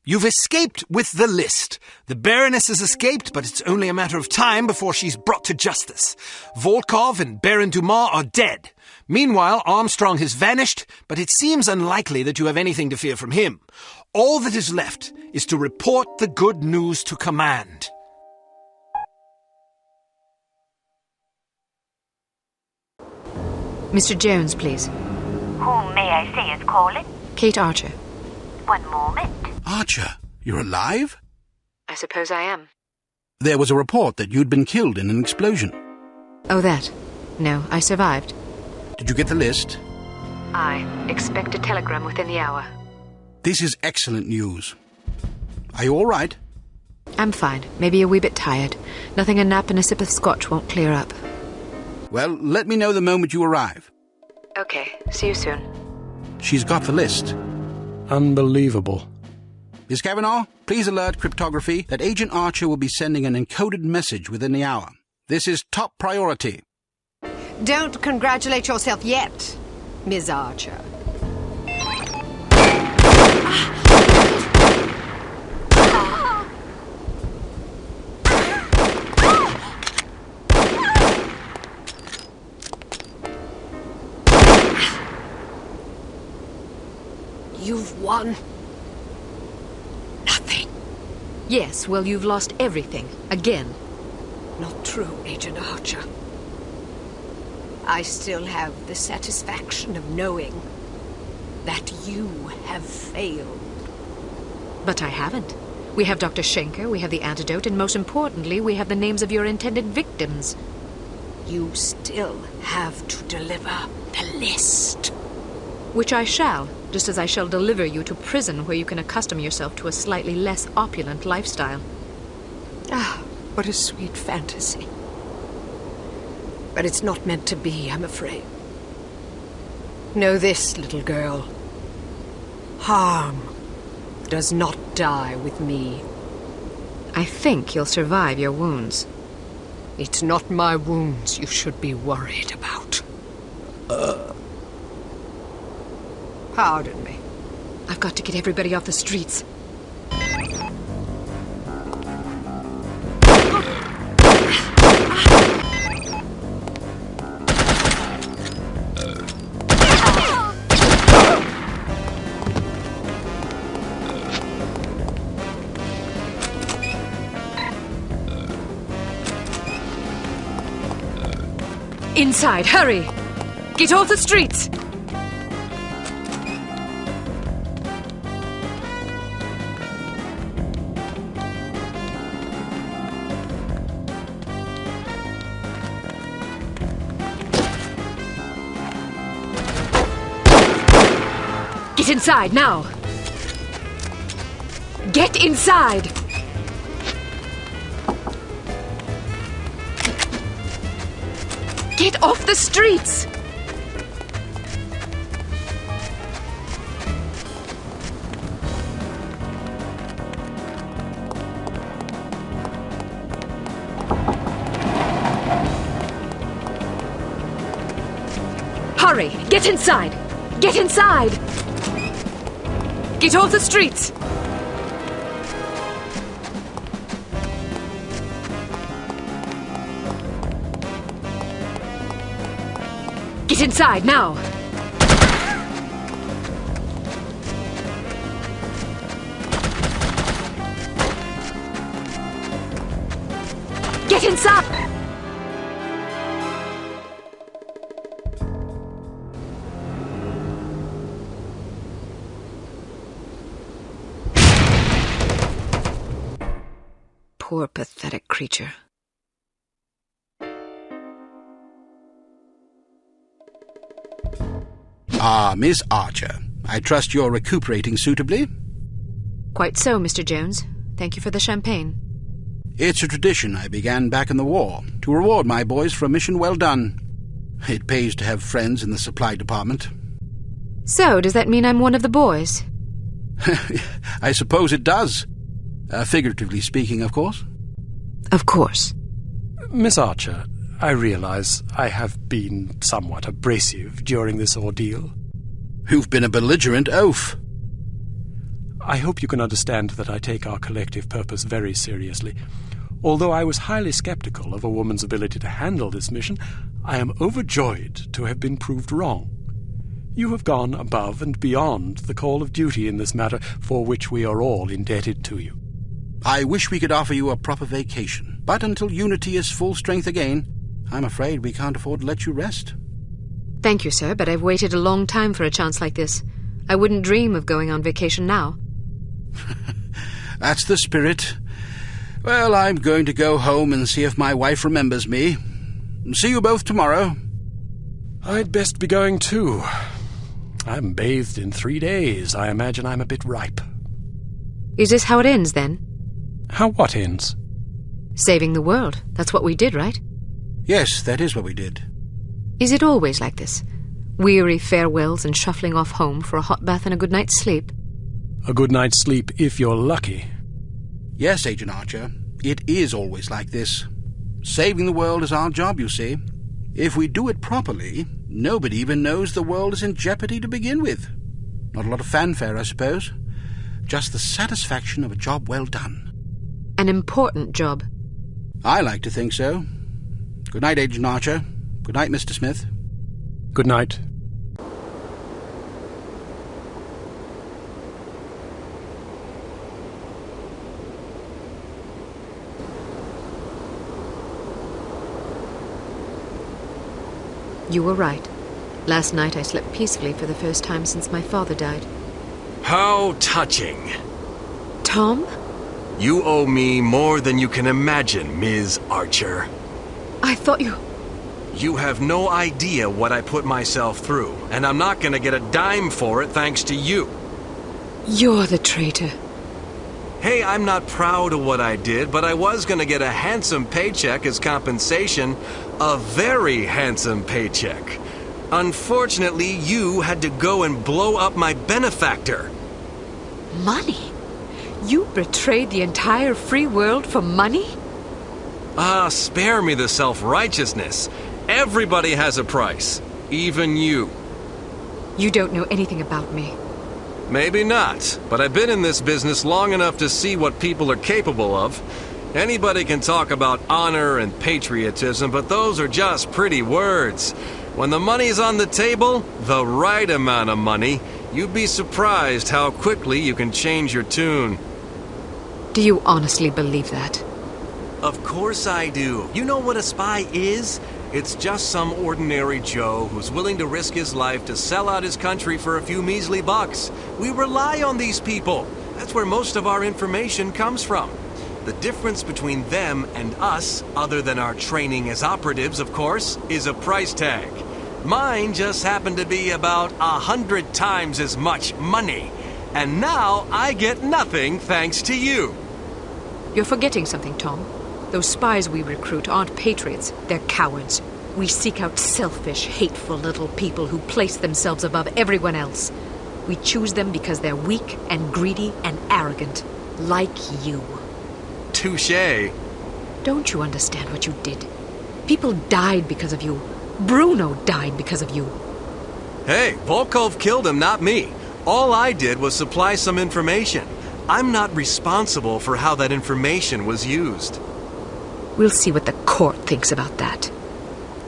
You've escaped with the list. The Baroness has escaped, but it's only a matter of time before she's brought to justice. Volkov and Baron Dumas are dead. Meanwhile, Armstrong has vanished, but it seems unlikely that you have anything to fear from him. All that is left is to report the good news to command. Mr. Jones, please. Whom may I say is calling? Kate Archer. One moment. Archer, you're alive? I suppose I am. There was a report that you'd been killed in an explosion. Oh, that. No, I survived. Did you get the list? I expect a telegram within the hour. This is excellent news. Are you all right? I'm fine. Maybe a wee bit tired. Nothing a nap and a sip of scotch won't clear up. Well, let me know the moment you arrive. Okay, see you soon. She's got the list. Unbelievable. Miss Kavanagh, please alert cryptography that Agent Archer will be sending an encoded message within the hour. This is top priority. Don't congratulate yourself yet, Miss Archer. You've won. Nothing. Yes, well, you've lost everything. Again. Not true, Agent Archer. I still have the satisfaction of knowing that you have failed. But I haven't. We have Dr. Schenker, we have the antidote, and most importantly, we have the names of your intended victims. You still have to deliver the list. Which I shall, just as I shall deliver you to prison where you can accustom yourself to a slightly less opulent lifestyle. Ah, what a sweet fantasy. But it's not meant to be, I'm afraid. Know this, little girl. Harm does not die with me. I think you'll survive your wounds. It's not my wounds you should be worried about. Pardon me. I've got to get everybody off the streets. Inside, hurry! Get off the streets! Get inside, now! Get inside! Get off the streets! Hurry! Get inside! Get inside! Get off the streets! Get inside, now! Get inside! Poor, pathetic creature. Ah, Miss Archer. I trust you're recuperating suitably? Quite so, Mr. Jones. Thank you for the champagne. It's a tradition I began back in the war, to reward my boys for a mission well done. It pays to have friends in the supply department. So, does that mean I'm one of the boys? I suppose it does. Figuratively speaking, of course. Of course. Miss Archer, I realize I have been somewhat abrasive during this ordeal. You've been a belligerent oaf. I hope you can understand that I take our collective purpose very seriously. Although I was highly skeptical of a woman's ability to handle this mission, I am overjoyed to have been proved wrong. You have gone above and beyond the call of duty in this matter, for which we are all indebted to you. I wish we could offer you a proper vacation, but until Unity is full strength again, I'm afraid we can't afford to let you rest. Thank you, sir, but I've waited a long time for a chance like this. I wouldn't dream of going on vacation now. That's the spirit. Well, I'm going to go home and see if my wife remembers me. See you both tomorrow. I'd best be going too. I'm bathed in 3 days. I imagine I'm a bit ripe. Is this how it ends, then? How what ends? Saving the world. That's what we did, right? Yes, that is what we did. Is it always like this? Weary farewells and shuffling off home for a hot bath and a good night's sleep? A good night's sleep if you're lucky. Yes, Agent Archer, it is always like this. Saving the world is our job, you see. If we do it properly, nobody even knows the world is in jeopardy to begin with. Not a lot of fanfare, I suppose. Just the satisfaction of a job well done. An important job. I like to think so. Good night, Agent Archer. Good night, Mr. Smith. Good night. You were right. Last night I slept peacefully for the first time since my father died. How touching. Tom? You owe me more than you can imagine, Ms. Archer. I thought you... You have no idea what I put myself through, and I'm not gonna get a dime for it thanks to you. You're the traitor. Hey, I'm not proud of what I did, but I was gonna get a handsome paycheck as compensation. A very handsome paycheck. Unfortunately, you had to go and blow up my benefactor. Money? You betrayed the entire free world for money? Ah, spare me the self-righteousness. Everybody has a price. Even you. You don't know anything about me. Maybe not, but I've been in this business long enough to see what people are capable of. Anybody can talk about honor and patriotism, but those are just pretty words. When the money's on the table, the right amount of money, you'd be surprised how quickly you can change your tune. Do you honestly believe that? Of course I do. You know what a spy is? It's just some ordinary Joe who's willing to risk his life to sell out his country for a few measly bucks. We rely on these people. That's where most of our information comes from. The difference between them and us, other than our training as operatives, of course, is a price tag. Mine just happened to be about 100 times as much money. And now I get nothing thanks to you. You're forgetting something, Tom. Those spies we recruit aren't patriots, they're cowards. We seek out selfish, hateful little people who place themselves above everyone else. We choose them because they're weak and greedy and arrogant, like you. Touché. Don't you understand what you did? People died because of you. Bruno died because of you. Hey, Volkov killed him, not me. All I did was supply some information. I'm not responsible for how that information was used. We'll see what the court thinks about that.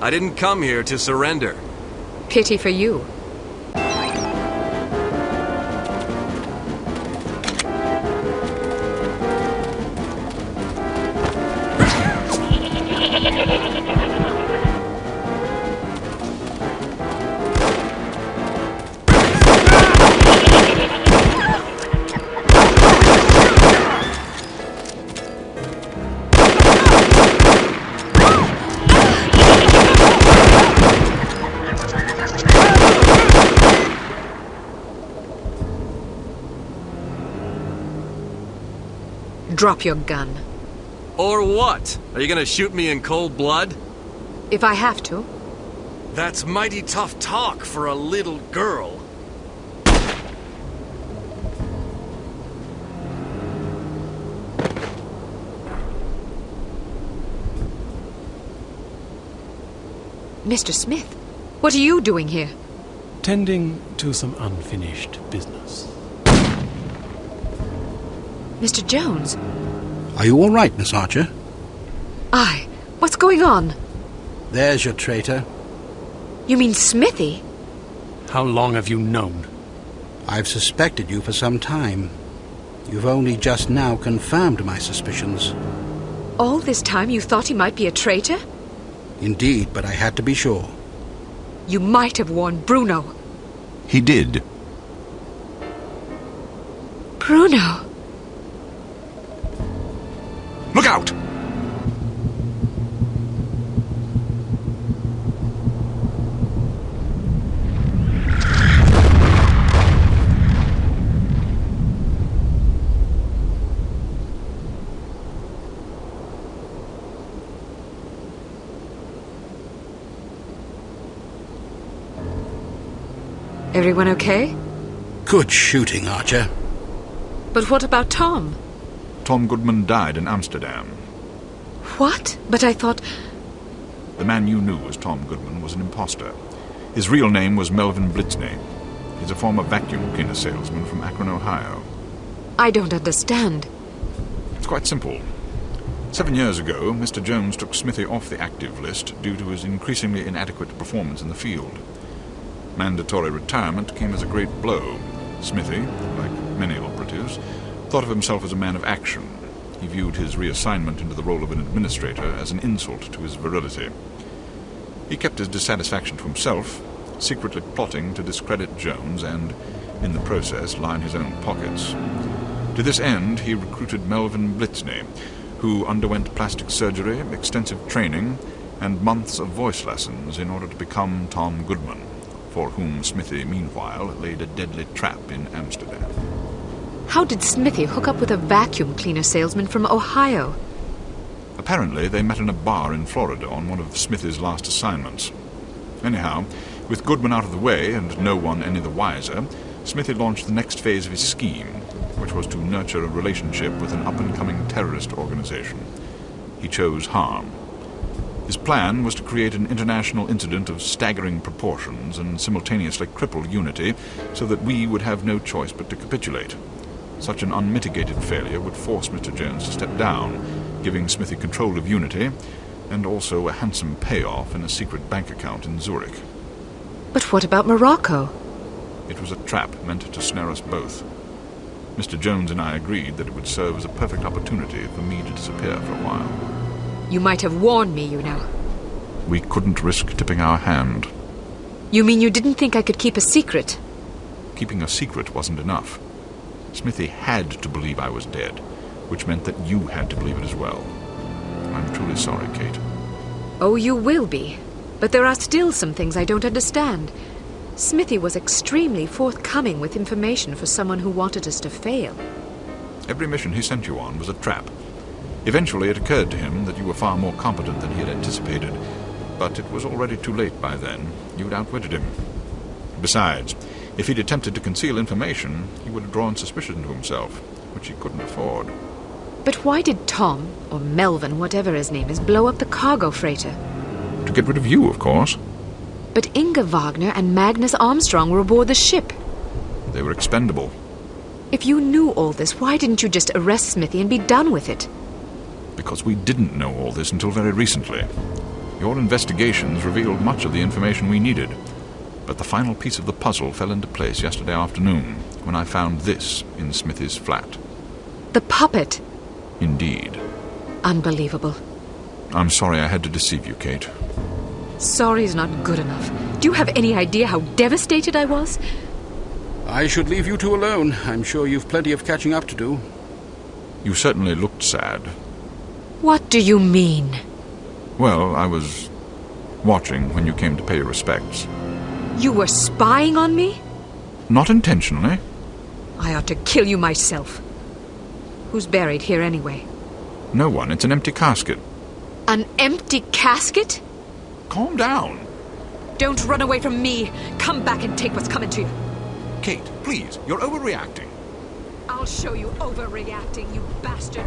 I didn't come here to surrender. Pity for you. Drop your gun. Or what? Are you gonna shoot me in cold blood? If I have to. That's mighty tough talk for a little girl. Mr. Smith, what are you doing here? Tending to some unfinished business. Mr. Jones? Are you all right, Miss Archer? Aye. What's going on? There's your traitor. You mean Smithy? How long have you known? I've suspected you for some time. You've only just now confirmed my suspicions. All this time you thought he might be a traitor? Indeed, but I had to be sure. You might have warned Bruno. He did. Bruno? Look out! Everyone okay? Good shooting, Archer. But what about Tom? Tom Goodman died in Amsterdam. What? But I thought... The man you knew as Tom Goodman was an imposter. His real name was Melvin Blitzney. He's a former vacuum cleaner salesman from Akron, Ohio. I don't understand. It's quite simple. 7 years ago, Mr. Jones took Smithy off the active list due to his increasingly inadequate performance in the field. Mandatory retirement came as a great blow. Smithy, like many operatives, thought of himself as a man of action. He viewed his reassignment into the role of an administrator as an insult to his virility. He kept his dissatisfaction to himself, secretly plotting to discredit Jones and, in the process, line his own pockets. To this end, he recruited Melvin Blitzney, who underwent plastic surgery, extensive training, and months of voice lessons in order to become Tom Goodman, for whom Smithy, meanwhile, laid a deadly trap in Amsterdam. How did Smithy hook up with a vacuum cleaner salesman from Ohio? Apparently, they met in a bar in Florida on one of Smithy's last assignments. Anyhow, with Goodman out of the way and no one any the wiser, Smithy launched the next phase of his scheme, which was to nurture a relationship with an up-and-coming terrorist organization. He chose harm. His plan was to create an international incident of staggering proportions and simultaneously cripple Unity so that we would have no choice but to capitulate. Such an unmitigated failure would force Mr. Jones to step down, giving Smithy control of Unity and also a handsome payoff in a secret bank account in Zurich. But what about Morocco? It was a trap meant to snare us both. Mr. Jones and I agreed that it would serve as a perfect opportunity for me to disappear for a while. You might have warned me, you know. We couldn't risk tipping our hand. You mean you didn't think I could keep a secret? Keeping a secret wasn't enough. Smithy had to believe I was dead, which meant that you had to believe it as well. I'm truly sorry, Kate. Oh, you will be. But there are still some things I don't understand. Smithy was extremely forthcoming with information for someone who wanted us to fail. Every mission he sent you on was a trap. Eventually it occurred to him that you were far more competent than he had anticipated, but it was already too late by then. You'd outwitted him. Besides, if he'd attempted to conceal information, he would have drawn suspicion to himself, which he couldn't afford. But why did Tom, or Melvin, whatever his name is, blow up the cargo freighter? To get rid of you, of course. But Inga Wagner and Magnus Armstrong were aboard the ship. They were expendable. If you knew all this, why didn't you just arrest Smithy and be done with it? Because we didn't know all this until very recently. Your investigations revealed much of the information we needed, but the final piece of the puzzle fell into place yesterday afternoon, when I found this in Smithy's flat. The puppet? Indeed. Unbelievable. I'm sorry I had to deceive you, Kate. Sorry's not good enough. Do you have any idea how devastated I was? I should leave you two alone. I'm sure you've plenty of catching up to do. You certainly looked sad. What do you mean? Well, I was watching when you came to pay your respects. You were spying on me? Not intentionally. I ought to kill you myself. Who's buried here anyway? No one. It's an empty casket. An empty casket? Calm down. Don't run away from me. Come back and take what's coming to you. Kate, please. You're overreacting. I'll show you overreacting, you bastard.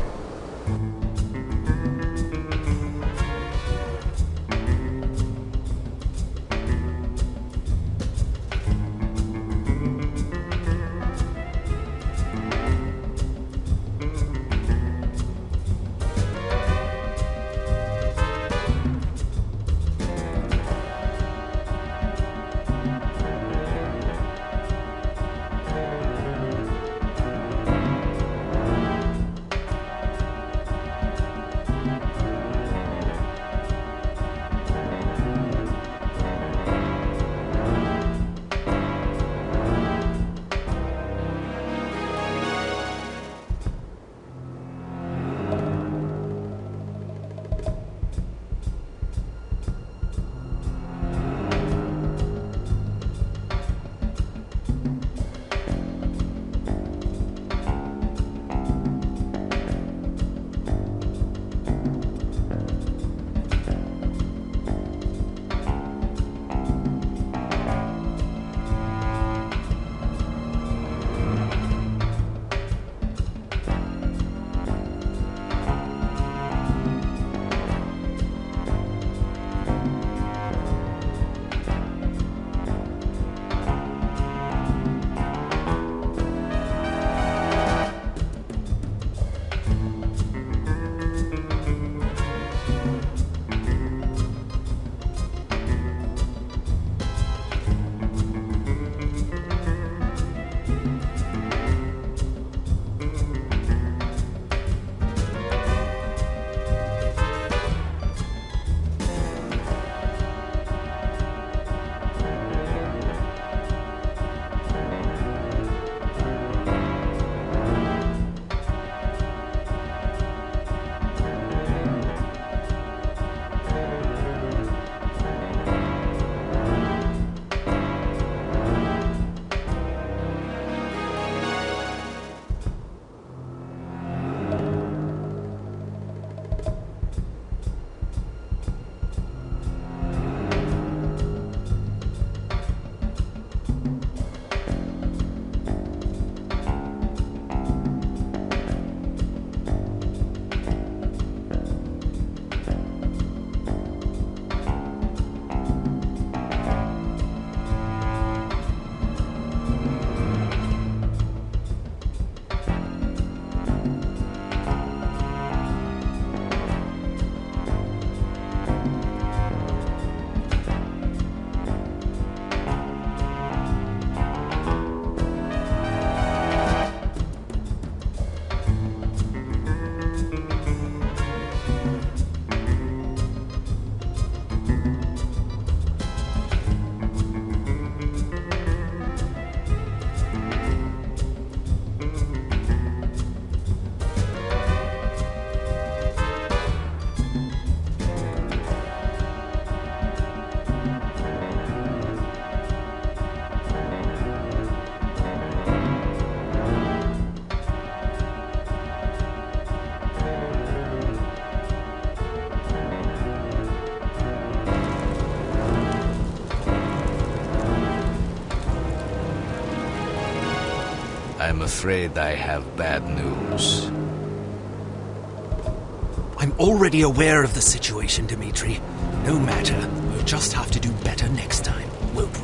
afraid I have bad news. I'm already aware of the situation, Dimitri. No matter. We'll just have to do better next time, won't we?